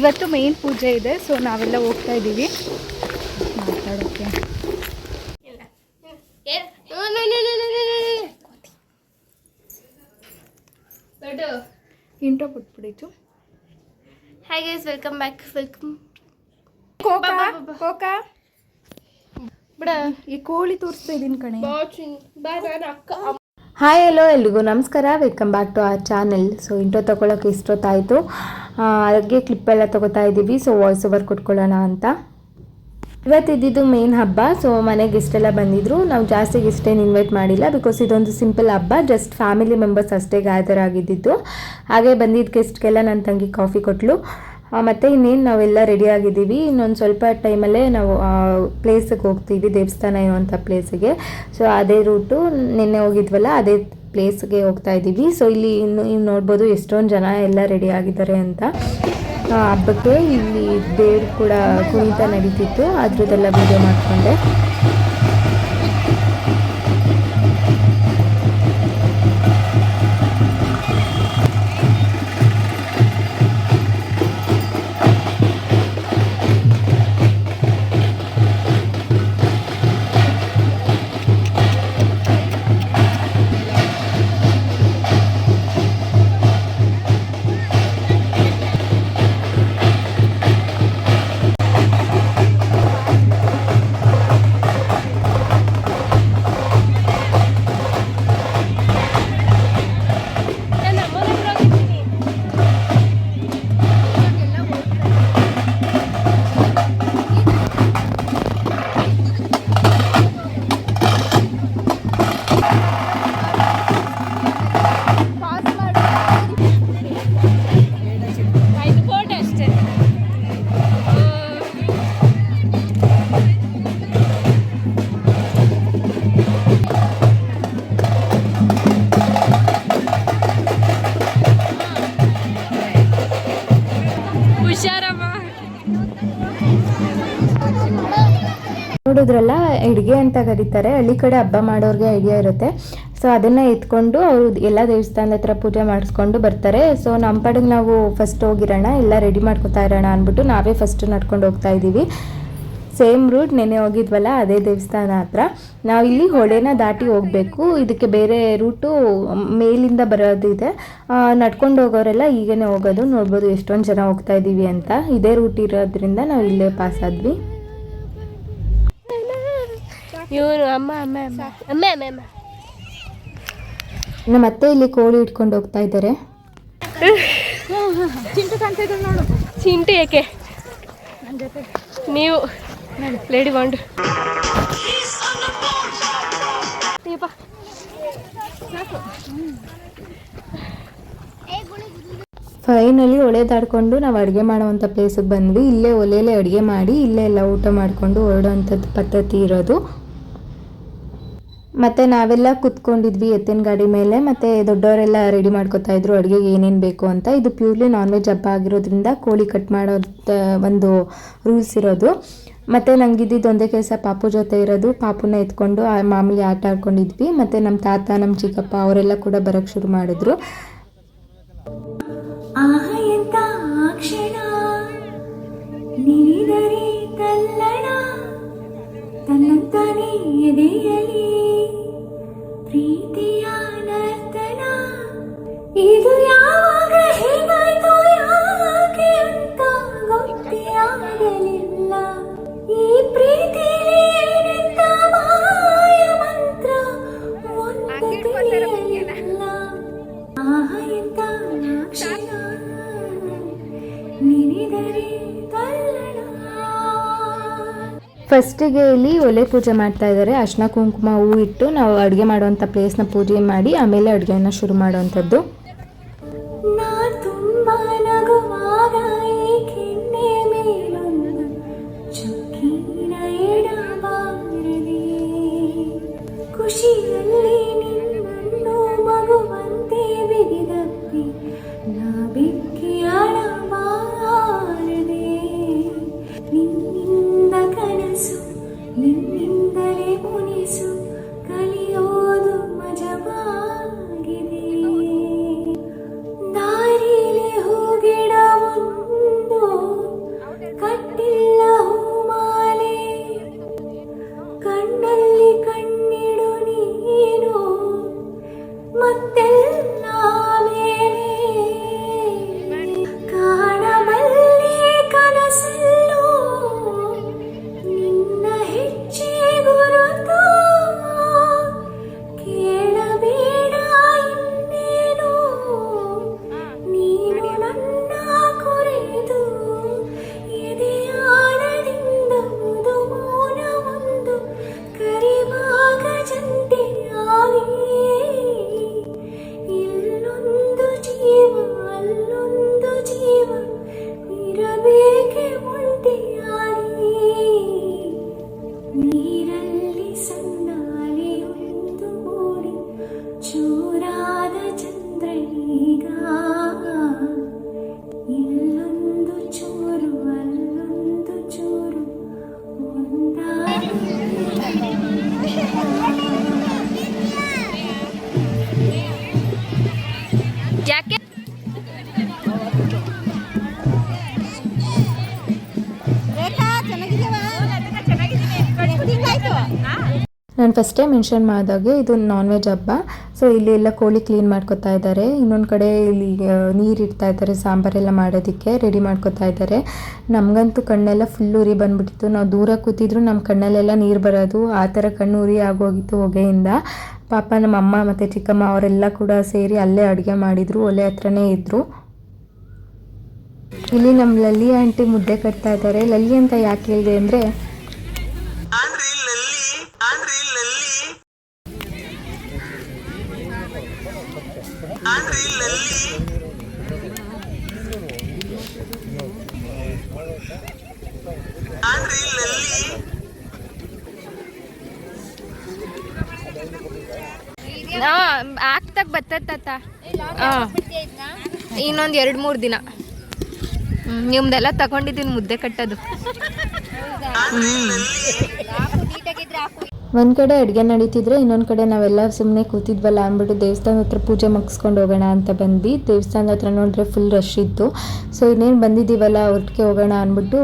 ಇವತ್ತು ಮೇನ್ ಪೂಜೆ ಇದೆ, ಸೊ ನಾವೆಲ್ಲ ಹೋಗ್ತಾ ಇದ್ದೀವಿ ಮಾತಾಡೋಕ್ಕೆ. ಇಂಟ್ರೋ ಬಿಟ್ಬಿಡಿತು. Hi guys, welcome back. ಕೋಕಾ ಬಿಡ, ಈ ಕೋಳಿ ತೋರಿಸ್ತಾ ಇದ್ದೀನಿ ಕಣೆ. ಹಾಯ್ ಹಲೋ ಎಲ್ರಿಗೂ ನಮಸ್ಕಾರ, welcome back to our channel. So intro ತೊಗೊಳಕ್ಕೆ ಇಷ್ಟೊತ್ತಾಯಿತು, ಹಾಗೆ ಕ್ಲಿಪ್ಪೆಲ್ಲ ತೊಗೋತಾ ಇದ್ದೀವಿ. ಸೊ ವಾಯ್ಸ್ ಓವರ್ ಕೊಟ್ಕೊಳ್ಳೋಣ ಅಂತ. ಇವತ್ತಿದ್ದು ಮೇನ್ ಹಬ್ಬ. ಸೊ ಮನೆಗೆ ಗೆಸ್ಟೆಲ್ಲ ಬಂದಿದ್ರು. ನಾವು ಜಾಸ್ತಿ ಗೆಸ್ಟೇನು ಇನ್ವೈಟ್ ಮಾಡಿಲ್ಲ, ಬಿಕಾಸ್ ಇದೊಂದು ಸಿಂಪಲ್ ಹಬ್ಬ, ಜಸ್ಟ್ ಫ್ಯಾಮಿಲಿ ಮೆಂಬರ್ಸ್ ಅಷ್ಟೇ ಗ್ಯಾದರ್ ಆಗಿದ್ದಿದ್ದು. ಹಾಗೆ ಬಂದಿದ್ದ ಗೆಸ್ಟ್ಗೆಲ್ಲ ನನ್ನ ತಂಗಿ ಕಾಫಿ ಕೊಟ್ಟಳು. ಮತ್ತು ಇನ್ನೇನು ನಾವೆಲ್ಲ ರೆಡಿ ಆಗಿದ್ದೀವಿ. ಇನ್ನೊಂದು ಸ್ವಲ್ಪ ಟೈಮಲ್ಲೇ ನಾವು ಪ್ಲೇಸಿಗೆ ಹೋಗ್ತೀವಿ, ದೇವಸ್ಥಾನ ಇರುವಂಥ ಪ್ಲೇಸಿಗೆ. ಸೊ ಅದೇ ರೂಟು, ನಿನ್ನೆ ಹೋಗಿದ್ವಲ್ಲ ಅದೇ ಪ್ಲೇಸ್ಗೆ ಹೋಗ್ತಾ ಇದ್ದೀವಿ. ಸೊ ಇಲ್ಲಿ ಇನ್ನು ನೋಡ್ಬೋದು ಎಷ್ಟೊಂದು ಜನ ಎಲ್ಲ ರೆಡಿ ಆಗಿದ್ದಾರೆ ಅಂತ. ಹಬ್ಬಕ್ಕೆ ಇಲ್ಲಿ ದೇವ್ರು ಕೂಡ ಕುಣಿತ ನಡೀತಿತ್ತು, ಅದ್ರದ್ದೆಲ್ಲ ವೀಡಿಯೋ ಮಾಡಿಕೊಂಡೆ. ನೋಡಿದ್ರಲ್ಲ, ಅಡುಗೆ ಅಂತ ಕರೀತಾರೆ. ಹಳ್ಳಿ ಕಡೆ ಹಬ್ಬ ಮಾಡೋರಿಗೆ ಐಡಿಯಾ ಇರುತ್ತೆ. ಸೊ ಅದನ್ನು ಎತ್ಕೊಂಡು ಅವರು ಎಲ್ಲ ದೇವಸ್ಥಾನದ ಹತ್ರ ಪೂಜೆ ಮಾಡಿಸ್ಕೊಂಡು ಬರ್ತಾರೆ. ಸೊ ನಮ್ಮ ಪಡೆಗೆ ನಾವು ಫಸ್ಟ್ ಹೋಗಿರೋಣ, ಎಲ್ಲ ರೆಡಿ ಮಾಡ್ಕೊತಾ ಇರೋಣ ಅಂದ್ಬಿಟ್ಟು ನಾವೇ ಫಸ್ಟ್ ನಡ್ಕೊಂಡು ಹೋಗ್ತಾ ಇದ್ದೀವಿ. ಸೇಮ್ ರೂಟ್ ನೆನೆ ಹೋಗಿದ್ವಲ್ಲ ಅದೇ ದೇವಸ್ಥಾನ ಹತ್ರ. ನಾವಿಲ್ಲಿ ಹೊಳೆನ ದಾಟಿ ಹೋಗಬೇಕು. ಇದಕ್ಕೆ ಬೇರೆ ರೂಟು ಮೇಲಿಂದ ಬರೋದಿದೆ. ನಡ್ಕೊಂಡು ಹೋಗೋರೆಲ್ಲ ಈಗೇ ಹೋಗೋದು. ನೋಡ್ಬೋದು ಎಷ್ಟೊಂದು ಜನ ಹೋಗ್ತಾ ಇದ್ದೀವಿ ಅಂತ. ಇದೇ ರೂಟ್ ಇರೋದ್ರಿಂದ ನಾವು ಇಲ್ಲೇ ಪಾಸ್ ಆದ್ವಿ. ಇವರು ಅಮ್ಮ ಅಮ್ಮ ಅಮ್ಮ ಅಮ್ಮ ಅಮ್ಮ ಅಮ್ಮ ನಮ್ಮ ಅತ್ತೆ ಇಲ್ಲಿ ಕೋಳಿ ಇಟ್ಕೊಂಡು ಹೋಗ್ತಾ ಇದ್ದಾರೆ. ಚಿಂಟು ಕಾಣ್ತಿದ್ರು ನೋಡು. ಚಿಂಟು ಯಾಕೆ ನೀವು ಲೇಡಿ ಬಾಂಡು ಫೈನಲಿ ಒಲೆ ದಾಡ್ಕೊಂಡು ನಾವು ಅಡುಗೆ ಮಾಡೋವಂಥ ಪ್ಲೇಸಿಗೆ ಬಂದ್ವಿ. ಇಲ್ಲೇ ಒಲೆಯಲ್ಲೇ ಅಡುಗೆ ಮಾಡಿ ಇಲ್ಲೇ ಎಲ್ಲ ಊಟ ಮಾಡಿಕೊಂಡು ಹೊರಡೋವಂಥದ್ದು ಪದ್ಧತಿ ಇರೋದು. ಮತ್ತು ನಾವೆಲ್ಲ ಕುತ್ಕೊಂಡಿದ್ವಿ ಎತ್ತಿನ ಗಾಡಿ ಮೇಲೆ. ಮತ್ತು ದೊಡ್ಡವರೆಲ್ಲ ರೆಡಿ ಮಾಡ್ಕೊತಾ ಇದ್ರು ಅಡುಗೆಗೆ ಏನೇನು ಬೇಕು ಅಂತ. ಇದು ಪ್ಯೂರ್ಲಿ ನಾನ್ ವೆಜ್ ಹಬ್ಬ ಆಗಿರೋದ್ರಿಂದ ಕೋಳಿ ಕಟ್ ಮಾಡೋಂಥ ಒಂದು ರೂಲ್ಸ್ ಇರೋದು. ಮತ್ತು ನಂಗಿದ್ದಿದ್ದು ಒಂದೇ ಕೆಲಸ ಪಾಪು ಜೊತೆ ಇರೋದು. ಪಾಪುನ ಎತ್ಕೊಂಡು ಮಾಮೂಲಿ ಆಟ ಆಡ್ಕೊಂಡಿದ್ವಿ. ಮತ್ತು ನಮ್ಮ ತಾತ, ನಮ್ಮ ಚಿಕ್ಕಪ್ಪ ಅವರೆಲ್ಲ ಕೂಡ ಬರೋಕ್ಕೆ ಶುರು ಮಾಡಿದ್ರು. ಪ್ರೀತಿಯ ನರ್ತನ ಇದು ಯಾವಾಗ ಹೇಗಾಯ್ತು ಯಾಕೆ ಅಂತ ಗೊತ್ತೇ ಆಗಲಿಲ್ಲ. ಈ ಪ್ರೀತಿಲಿ ಏನಂತ ಮಾಯ ಮಂತ್ರ ಒಂದು ತಿಳಿಯಲಿಲ್ಲ. ಆಹ ಎಂತ ಕ್ಷಣ ನಿನಿದರೆ ತಲ್ಲಣ. ಫಸ್ಟಿಗೆ ಇಲ್ಲಿ ಒಲೆ ಪೂಜೆ ಮಾಡ್ತಾ ಇದ್ದಾರೆ. ಅರ್ಶಿನ ಕುಂಕುಮ ಹೂ ಇಟ್ಟು ನಾವು ಅಡುಗೆ ಮಾಡುವಂಥ ಪ್ಲೇಸ್ನ ಪೂಜೆ ಮಾಡಿ ಆಮೇಲೆ ಅಡುಗೆಯನ್ನು ಶುರು ಮಾಡುವಂಥದ್ದು. ಖುಷಿಯಲ್ಲಿ ನಿನ್ನನ್ನು ಮಗುವಂತೆ ಬಿಗಿದಪ್ಪಿ ನಾ ಬೆಕ್ಕಿ ಆಡಬಾರದೆ. ನಿನ್ನಿಂದ ಕನಸು ನಿನ್ನಿಂದಲೇ ಮುನಿಸು ಕಲಿಯೋದು ಮಜವಾಗಿದೆ. ನಾನು ಫಸ್ಟೇ ಮೆನ್ಷನ್ ಮಾಡಿದಾಗೆ ಇದು ನಾನ್ ವೆಜ್ ಹಬ್ಬ. ಸೊ ಇಲ್ಲಿ ಎಲ್ಲ ಕೋಳಿ ಕ್ಲೀನ್ ಮಾಡ್ಕೊತಾ ಇದ್ದಾರೆ. ಇನ್ನೊಂದು ಕಡೆ ಇಲ್ಲಿ ನೀರು ಇಡ್ತಾ ಇದ್ದಾರೆ ಸಾಂಬಾರೆಲ್ಲ ಮಾಡೋದಕ್ಕೆ ರೆಡಿ ಮಾಡ್ಕೊತಾ ಇದ್ದಾರೆ. ನಮಗಂತೂ ಕಣ್ಣೆಲ್ಲ ಫುಲ್ ಉರಿ ಬಂದ್ಬಿಟ್ಟಿತ್ತು. ನಾವು ದೂರ ಕೂತಿದ್ರು ನಮ್ಮ ಕಣ್ಣಲ್ಲೆಲ್ಲ ನೀರು ಬರೋದು, ಆ ಥರ ಕಣ್ಣು ಉರಿ ಆಗೋಗಿತ್ತು ಹೊಗೆಯಿಂದ. ಪಾಪ ನಮ್ಮ ಅಮ್ಮ ಮತ್ತು ಚಿಕ್ಕಮ್ಮ ಅವರೆಲ್ಲ ಕೂಡ ಸೇರಿ ಅಲ್ಲೇ ಅಡುಗೆ ಮಾಡಿದರು, ಒಲೆ ಹತ್ರನೇ ಇದ್ದರು. ಇಲ್ಲಿ ನಮ್ಮ ಲಲ್ಲಿ ಆಂಟಿ ಮುದ್ದೆ ಕಟ್ತಾ ಇದ್ದಾರೆ. ಲಲ್ಲಿ ಅಂತ ಯಾಕೆ ಹೇಳಿದೆ ಅಂದರೆ ಆಗ್ತಾಗ ಬರ್ತತ್ತ ಇನ್ನೊಂದು 2-3 ದಿನ. ನಿಮ್ದೆಲ್ಲ ತಗೊಂಡಿದ್ದೀನಿ ಮುದ್ದೆ ಕಟ್ಟೋದು. ಒಂದು ಕಡೆ ಅಡುಗೆ ನಡೀತಿದ್ರೆ ಇನ್ನೊಂದು ಕಡೆ ನಾವೆಲ್ಲ ಸುಮ್ಮನೆ ಕೂತಿದ್ವಲ್ಲ ಅಂದ್ಬಿಟ್ಟು ದೇವಸ್ಥಾನದ ಹತ್ರ ಪೂಜೆ ಮುಗಿಸ್ಕೊಂಡು ಹೋಗೋಣ ಅಂತ ಬಂದ್ವಿ. ದೇವಸ್ಥಾನದ ಹತ್ರ ನೋಡಿದ್ರೆ ಫುಲ್ ರಶ್ ಇತ್ತು. ಸೊ ಇನ್ನೇನು ಬಂದಿದ್ದೀವಲ್ಲ ಒಟ್ಟಿಗೆ ಹೋಗೋಣ ಅಂದ್ಬಿಟ್ಟು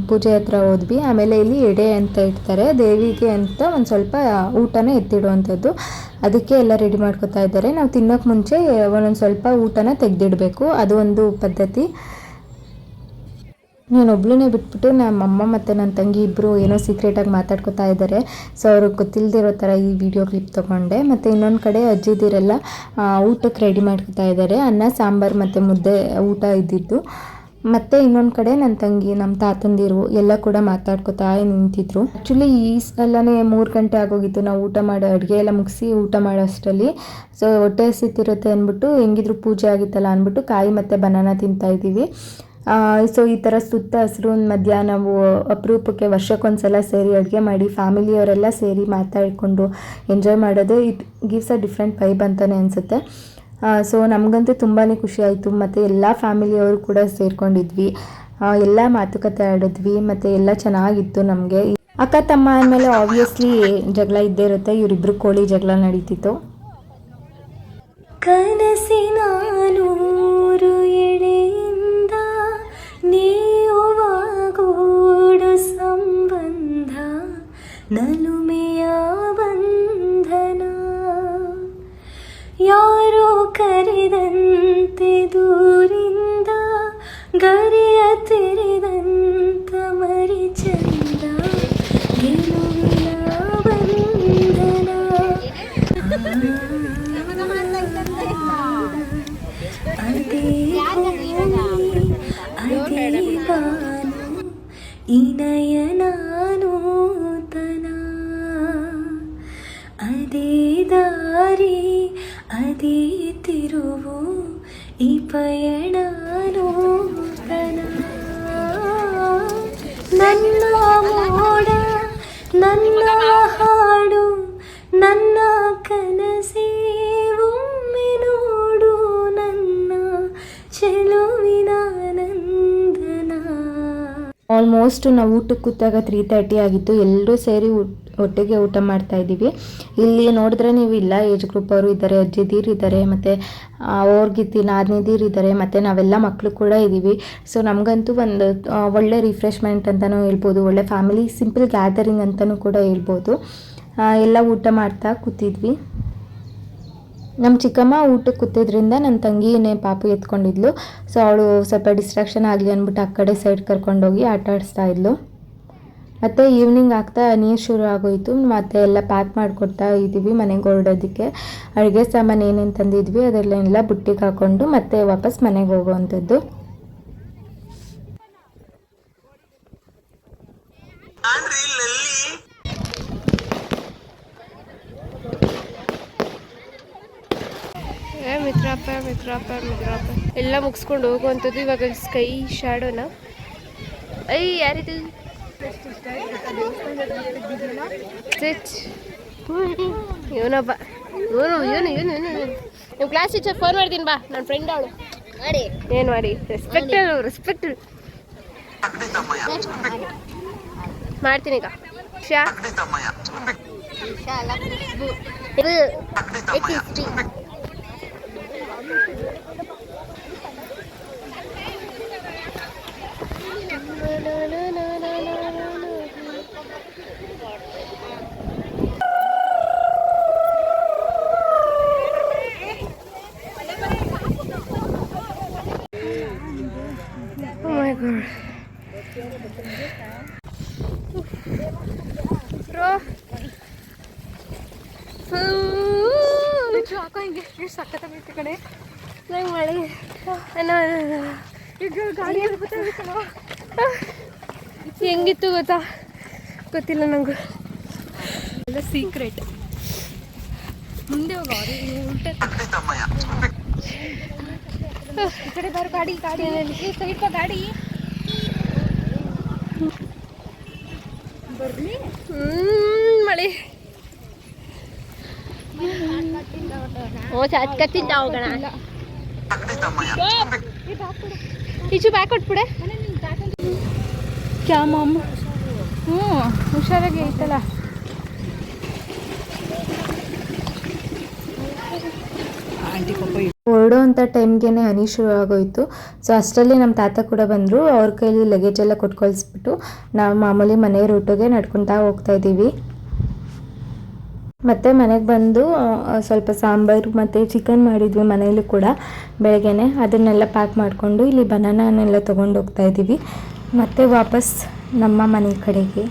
ಪೂಜೆ ಹತ್ರ ಹೋದ್ವಿ. ಆಮೇಲೆ ಇಲ್ಲಿ ಎಡೆ ಅಂತ ಇಡ್ತಾರೆ ದೇವಿಗೆ ಅಂತ, ಒಂದು ಸ್ವಲ್ಪ ಊಟನ ಎತ್ತಿಡುವಂಥದ್ದು. ಅದಕ್ಕೆ ಎಲ್ಲ ರೆಡಿ ಮಾಡ್ಕೊತಾ ಇದ್ದಾರೆ. ನಾವು ತಿನ್ನೋಕ್ಕೆ ಮುಂಚೆ ಒಂದೊಂದು ಸ್ವಲ್ಪ ಊಟನ ತೆಗೆದಿಡಬೇಕು, ಅದು ಒಂದು ಪದ್ಧತಿ. ನಾನು ಒಬ್ಳನ್ನೇ ಬಿಟ್ಬಿಟ್ಟು ನಮ್ಮ ಅಮ್ಮ ಮತ್ತು ನನ್ನ ತಂಗಿ ಇಬ್ಬರು ಏನೋ ಸೀಕ್ರೆಟಾಗಿ ಮಾತಾಡ್ಕೊತಾ ಇದ್ದಾರೆ. ಸೊ ಅವ್ರಿಗೆ ಗೊತ್ತಿಲ್ಲದಿರೋ ಥರ ಈ ವಿಡಿಯೋ ಕ್ಲಿಪ್ ತೊಗೊಂಡೆ. ಮತ್ತು ಇನ್ನೊಂದು ಕಡೆ ಅಜ್ಜಿದಿರೆಲ್ಲ ಊಟಕ್ಕೆ ರೆಡಿ ಮಾಡ್ಕೊತಾ ಇದ್ದಾರೆ. ಅನ್ನ ಸಾಂಬಾರು ಮತ್ತು ಮುದ್ದೆ ಊಟ ಇದ್ದಿದ್ದು. ಮತ್ತು ಇನ್ನೊಂದು ಕಡೆ ನನ್ನ ತಂಗಿ ನಮ್ಮ ತಾತಂದಿರು ಎಲ್ಲ ಕೂಡ ಮಾತಾಡ್ಕೊತಾ ನಿಂತಿದ್ರು. ಆ್ಯಕ್ಚುಲಿ ಈ ಸಲನೇ 3 ಗಂಟೆ ಆಗೋಗಿತ್ತು ನಾವು ಊಟ ಮಾಡೋ ಅಡುಗೆ ಎಲ್ಲ ಮುಗಿಸಿ ಊಟ ಮಾಡೋ ಅಷ್ಟರಲ್ಲಿ. ಸೊ ಹೊಟ್ಟೆ ಹಸಿತಿರುತ್ತೆ ಅಂದ್ಬಿಟ್ಟು ಹೆಂಗಿದ್ರು ಪೂಜೆ ಆಗಿತ್ತಲ್ಲ ಅಂದ್ಬಿಟ್ಟು ಕಾಯಿ ಮತ್ತು ಬನಾನ ತಿಂತಾಯಿದ್ದೀವಿ. ಸೊ ಈ ಥರ ಸುತ್ತ ಹಸಿರು ಮಧ್ಯ ನಾವು ಅಪರೂಪಕ್ಕೆ ವರ್ಷಕ್ಕೊಂದ್ಸಲ ಸೇರಿ ಅಡುಗೆ ಮಾಡಿ ಫ್ಯಾಮಿಲಿಯವರೆಲ್ಲ ಸೇರಿ ಮಾತಾಡಿಕೊಂಡು ಎಂಜಾಯ್ ಮಾಡೋದು it gives a different vibe ಅಂತಲೇ ಅನಿಸುತ್ತೆ. ಸೊ ನಮಗಂತೂ ತುಂಬಾ ಖುಷಿ ಆಯಿತು. ಮತ್ತು ಎಲ್ಲ ಫ್ಯಾಮಿಲಿಯವರು ಕೂಡ ಸೇರ್ಕೊಂಡಿದ್ವಿ, ಎಲ್ಲ ಮಾತುಕತೆ ಆಡಿದ್ವಿ ಮತ್ತು ಎಲ್ಲ ಚೆನ್ನಾಗಿತ್ತು. ನಮಗೆ ಅಕ್ಕ ತಮ್ಮ ಆದಮೇಲೆ ಆಬ್ವಿಯಸ್ಲಿ ಜಗಳ ಇದ್ದೇ ಇರುತ್ತೆ. ಇವರಿಬ್ಬರು ಕೋಳಿ ಜಗಳ ನಡೀತಿತ್ತು. ಕನಸಿನ ನೂರು ಎಳೆಯಿಂದ ನೀವಾಗೋಡು ಸಂಬಂಧ, ನಲುಮೆಯ ಬಂಧನ, ಯಾರೋ ಕರೆದಂತೆ ದೂರಿಂದ ಗರಿಯ ತೆರೆದಂತ ಮರಿ ಚಂದ, ಗೆಲುವಿನ ಬಂಧನ. ಅದೇ ಬಾನು ಈ ನಯನಾನೂತನ, ಅದೇ ದಾರಿ ಅದೇ ತಿರುವು ಈ ಪಯಣ ನೂತನ. ನನ್ನ ಮೋಡ ನನ್ನ ಹಾಡು ನನ್ನ ಕನಸೇ ಒಮ್ಮೆ ನೋಡು ನನ್ನ ಚೆಲುವಿನ ನಂದನ. ಆಲ್ಮೋಸ್ಟ್ ನಾವು ಊಟಕ್ಕೆ ಕೂತಾಗ 3:30 ಆಗಿತ್ತು. ಎಲ್ಲರೂ ಸೇರಿ ಒಟ್ಟಿಗೆ ಊಟ ಮಾಡ್ತಾ ಇದ್ದೀವಿ. ಇಲ್ಲಿ ನೋಡಿದ್ರೆ ನೀವು ಇಲ್ಲ ಏಜ್ ಗ್ರೂಪ್ ಅವರು ಇದ್ದಾರೆ, ಅಜ್ಜಿದೀರು ಇದ್ದಾರೆ, ಮತ್ತು ಅವ್ರಿಗಿತ್ತಿ ನಾದಿನಿದೀರು ಇದ್ದಾರೆ, ಮತ್ತು ನಾವೆಲ್ಲ ಮಕ್ಕಳು ಕೂಡ ಇದ್ದೀವಿ. ಸೊ ನಮಗಂತೂ ಒಂದು ಒಳ್ಳೆ ರಿಫ್ರೆಶ್ಮೆಂಟ್ ಅಂತಲೂ ಹೇಳ್ಬೋದು, ಒಳ್ಳೆ ಫ್ಯಾಮಿಲಿ ಸಿಂಪಲ್ ಗ್ಯಾದರಿಂಗ್ ಅಂತಲೂ ಕೂಡ ಹೇಳ್ಬೋದು. ಎಲ್ಲ ಊಟ ಮಾಡ್ತಾ ಕೂತಿದ್ವಿ. ನಮ್ಮ ಚಿಕ್ಕಮ್ಮ ಊಟಕ್ಕೆ ಕೂತಿದ್ರಿಂದ ನನ್ನ ತಂಗಿನೇ ಪಾಪು ಎತ್ಕೊಂಡಿದ್ಲು. ಸೊ ಅವಳು ಸ್ವಲ್ಪ ಡಿಸ್ಟ್ರಾಕ್ಷನ್ ಆಗಲಿ ಅಂದ್ಬಿಟ್ಟು ಆ ಕಡೆ ಸೈಡ್ ಕರ್ಕೊಂಡೋಗಿ ಆಟ ಆಡಿಸ್ತಾ ಇದ್ಲು. ಮತ್ತು ಈವ್ನಿಂಗ್ ಆಗ್ತಾ ನೀರು ಶುರು ಆಗೋಯಿತು. ಮತ್ತು ಎಲ್ಲ ಪ್ಯಾಕ್ ಮಾಡಿಕೊಡ್ತಾ ಇದ್ದೀವಿ ಮನೆಗೆ ಹೊರಡೋದಕ್ಕೆ. ಅಡುಗೆ ಸಾಮಾನು ಏನೇನು ತಂದಿದ್ವಿ ಅದೆಲ್ಲ ಬುಟ್ಟಿಗೆ ಹಾಕ್ಕೊಂಡು ಮತ್ತೆ ವಾಪಸ್ ಮನೆಗೆ ಹೋಗುವಂಥದ್ದು. ಮಿತ್ರಪ್ಪ ಎಲ್ಲ ಮುಗಿಸ್ಕೊಂಡು ಹೋಗುವಂಥದ್ದು. ಇವಾಗ ಸ್ಕೈ ಶ್ಯಾಡೋನ ಯಾರಿದು ಇವನೊಬ್ಬ ಇವನು ನಿಮ್ಮ ಕ್ಲಾಸ್ ಟೀಚರ್ ಫೋನ್ ಮಾಡ್ತೀನಿ ಬಾ, ನನ್ನ ಫ್ರೆಂಡ್ ಅವಳು ಏನು ಮಾಡಿ ರೆಸ್ಪೆಕ್ಟ್ ಮಾಡ್ತೀನಿ ಈಗ. ಹಾಕೋ ಹಿಂಗೆ ಎಷ್ಟು ಸಕ್ಕತ್ತಾಗೈತೆ ಕಡೆ ನಂಗೆ ಮಳೆ ಈಗ ಗಾಡಿ ಹೆಂಗಿತ್ತು ಗೊತ್ತಾ, ಗೊತ್ತಿಲ್ಲ ನಂಗೆ. ಎಲ್ಲ ಸೀಕ್ರೆಟ್. ಮುಂದೆ ಹೋಗೋ ಉಲ್ಟೆ ಈ ಕಡೆ ಬಾರು ಗಾಡಿ ಗಾಡಿ ಸೈಡ್ ಬಾ ಗಾಡಿ ಬರ್ಲಿ. ಮಳೆ ಕತ್ತಿಂದ ಹೋಗೋಣ. ಈಚು ಬ್ಯಾಗ್ ಕೊಟ್ಬಿಡೆ. ಕ್ಯಾ ಮಾಮ ಹುಷಾರಾಗಿ ಐತಲ್ಲ. ಹೊರಡೋ ಅಂಥ ಟೈಮ್ಗೆ ಹನಿ ಶುರು ಆಗೋಯಿತು. ಸೊ ಅಷ್ಟರಲ್ಲಿ ನಮ್ಮ ತಾತ ಕೂಡ ಬಂದರು. ಅವ್ರ ಕೈಲಿ ಲಗೇಜ್ ಎಲ್ಲ ಕೊಟ್ಕೊಳಿಸ್ಬಿಟ್ಟು ನಾವು ಮಾಮೂಲಿ ಮನೆ ರೂಟಿಗೆ ನಡ್ಕೊತಾ ಹೋಗ್ತಾ ಇದ್ದೀವಿ. ಮತ್ತು ಮನೆಗೆ ಬಂದು ಸ್ವಲ್ಪ ಸಾಂಬಾರು ಮತ್ತು ಚಿಕನ್ ಮಾಡಿದ್ವಿ ಮನೆಯಲ್ಲೂ ಕೂಡ ಬೆಳಗ್ಗೆನೆ. ಅದನ್ನೆಲ್ಲ ಪ್ಯಾಕ್ ಮಾಡಿಕೊಂಡು ಇಲ್ಲಿ ಬನಾನಾನೆಲ್ಲ ತೊಗೊಂಡು ಹೋಗ್ತಾ ಇದ್ದೀವಿ ಮತ್ತು ವಾಪಸ್ ನಮ್ಮ ಮನೆ ಕಡೆಗೆ.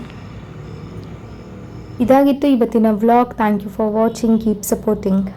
ಇದಾಗಿತ್ತು ಇವತ್ತಿನ vlog. Thank you for watching. Keep supporting.